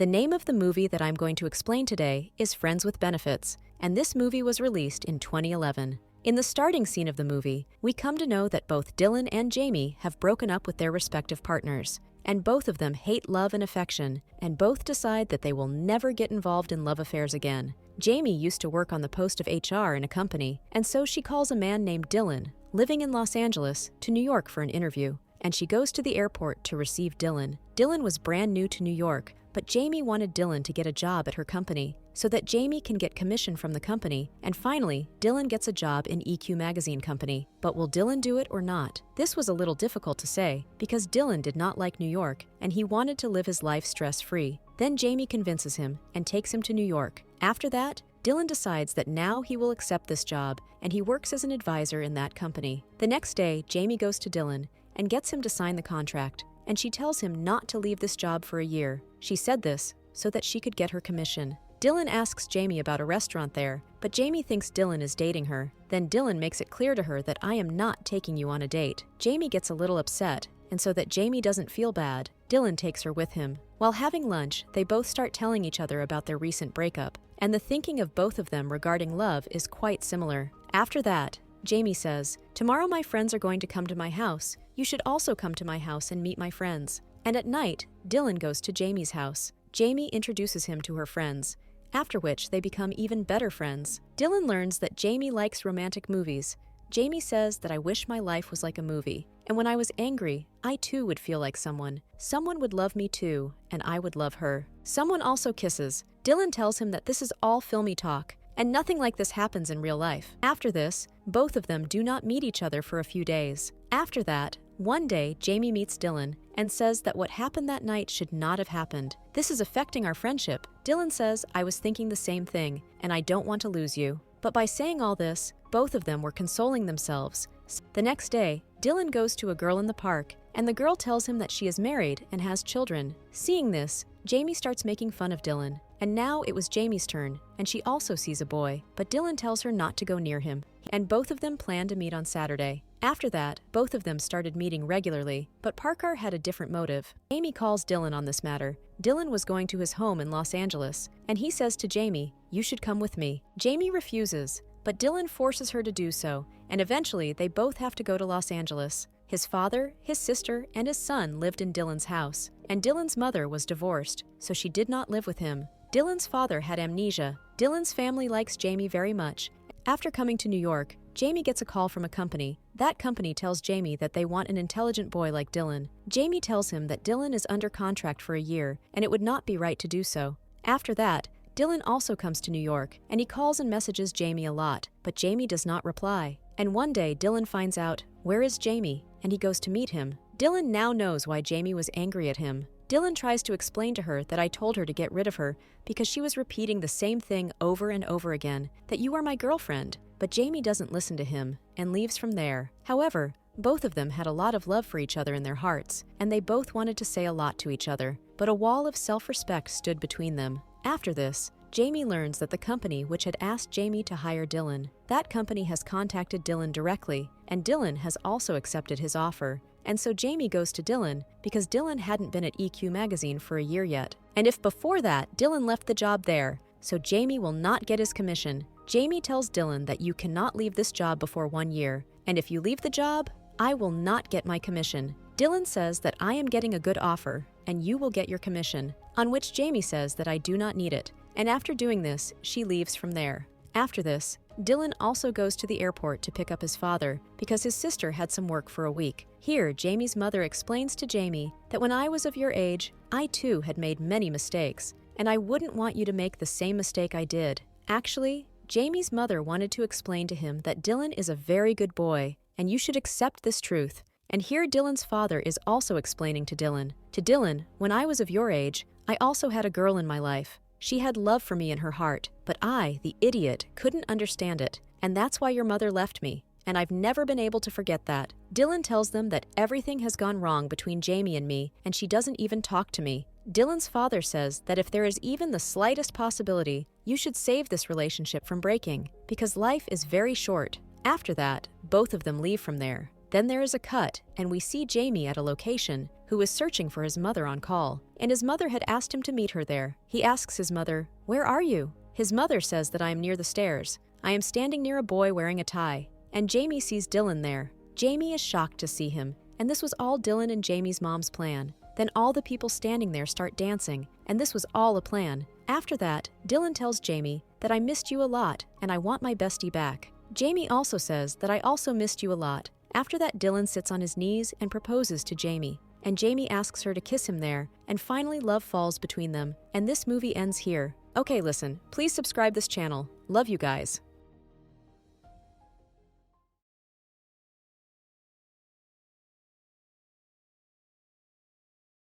The name of the movie that I'm going to explain today is Friends with Benefits, and this movie was released in 2011. In the starting scene of the movie, we come to know that both Dylan and Jamie have broken up with their respective partners, and both of them hate love and affection, and both decide that they will never get involved in love affairs again. Jamie used to work on the post of HR in a company, and so she calls a man named Dylan, living in Los Angeles, to New York for an interview, and she goes to the airport to receive Dylan. Dylan was brand new to New York, but Jamie wanted Dylan to get a job at her company so that Jamie can get commission from the company, and finally, Dylan gets a job in EQ Magazine Company. But will Dylan do it or not? This was a little difficult to say because Dylan did not like New York and he wanted to live his life stress-free. Then Jamie convinces him and takes him to New York. After that, Dylan decides that now he will accept this job and he works as an advisor in that company. The next day, Jamie goes to Dylan and gets him to sign the contract, and she tells him not to leave this job for a year. She said this so that she could get her commission. Dylan asks Jamie about a restaurant there, but Jamie thinks Dylan is dating her. Then Dylan makes it clear to her that I am not taking you on a date. Jamie gets a little upset, and so that Jamie doesn't feel bad, Dylan takes her with him. While having lunch, they both start telling each other about their recent breakup, and the thinking of both of them regarding love is quite similar. After that, Jamie says, "Tomorrow my friends are going to come to my house. You should also come to my house and meet my friends." And at night, Dylan goes to Jamie's house. Jamie introduces him to her friends, after which they become even better friends. Dylan learns that Jamie likes romantic movies. Jamie says that I wish my life was like a movie, and when I was angry, I too would feel like someone. Someone would love me too, and I would love her. Someone also kisses. Dylan tells him that this is all filmy talk, and nothing like this happens in real life. After this, both of them do not meet each other for a few days. After that, one day, Jamie meets Dylan and says that what happened that night should not have happened. "This is affecting our friendship." Dylan says, "I was thinking the same thing, and I don't want to lose you." But by saying all this, both of them were consoling themselves. The next day, Dylan goes to a girl in the park, and the girl tells him that she is married and has children. Seeing this, Jamie starts making fun of Dylan, and now it was Jamie's turn, and she also sees a boy, but Dylan tells her not to go near him, and both of them plan to meet on Saturday. After that, both of them started meeting regularly, but Parker had a different motive. Jamie calls Dylan on this matter. Dylan was going to his home in Los Angeles, and he says to Jamie, "You should come with me." Jamie refuses, but Dylan forces her to do so, and eventually they both have to go to Los Angeles. His father, his sister, and his son lived in Dylan's house, and Dylan's mother was divorced, so she did not live with him. Dylan's father had amnesia. Dylan's family likes Jamie very much. After coming to New York, Jamie gets a call from a company. That company tells Jamie that they want an intelligent boy like Dylan. Jamie tells him that Dylan is under contract for a year, and it would not be right to do so. After that, Dylan also comes to New York, and he calls and messages Jamie a lot, but Jamie does not reply. And one day, Dylan finds out, where is Jamie? And he goes to meet him. Dylan now knows why Jamie was angry at him. Dylan tries to explain to her that I told her to get rid of her because she was repeating the same thing over and over again, that you are my girlfriend. But Jamie doesn't listen to him and leaves from there. However, both of them had a lot of love for each other in their hearts, and they both wanted to say a lot to each other, but a wall of self-respect stood between them. After this, Jamie learns that the company which had asked Jamie to hire Dylan, that company has contacted Dylan directly, and Dylan has also accepted his offer. And so Jamie goes to Dylan because Dylan hadn't been at EQ Magazine for a year yet. And if before that, Dylan left the job there, so Jamie will not get his commission. Jamie tells Dylan that you cannot leave this job before 1 year, and if you leave the job, I will not get my commission. Dylan says that I am getting a good offer, and you will get your commission, on which Jamie says that I do not need it. And after doing this, she leaves from there. After this, Dylan also goes to the airport to pick up his father because his sister had some work for a week. Here, Jamie's mother explains to Jamie that when I was of your age, I too had made many mistakes, and I wouldn't want you to make the same mistake I did. Actually, Jamie's mother wanted to explain to him that Dylan is a very good boy, and you should accept this truth. And here Dylan's father is also explaining to Dylan, when I was of your age, I also had a girl in my life. She had love for me in her heart, but I, the idiot, couldn't understand it, and that's why your mother left me, and I've never been able to forget that. Dylan tells them that everything has gone wrong between Jamie and me, and she doesn't even talk to me. Dylan's father says that if there is even the slightest possibility, you should save this relationship from breaking, because life is very short. After that, both of them leave from there. Then there is a cut, and we see Jamie at a location who is searching for his mother on call, and his mother had asked him to meet her there. He asks his mother, "Where are you?" His mother says that I am near the stairs. I am standing near a boy wearing a tie, and Jamie sees Dylan there. Jamie is shocked to see him, and this was all Dylan and Jamie's mom's plan. Then all the people standing there start dancing, and this was all a plan. After that, Dylan tells Jamie that I missed you a lot and I want my bestie back. Jamie also says that I also missed you a lot. After that, Dylan sits on his knees and proposes to Jamie, and Jamie asks her to kiss him there, and finally love falls between them, and this movie ends here. Okay, listen, please subscribe this channel. Love you guys.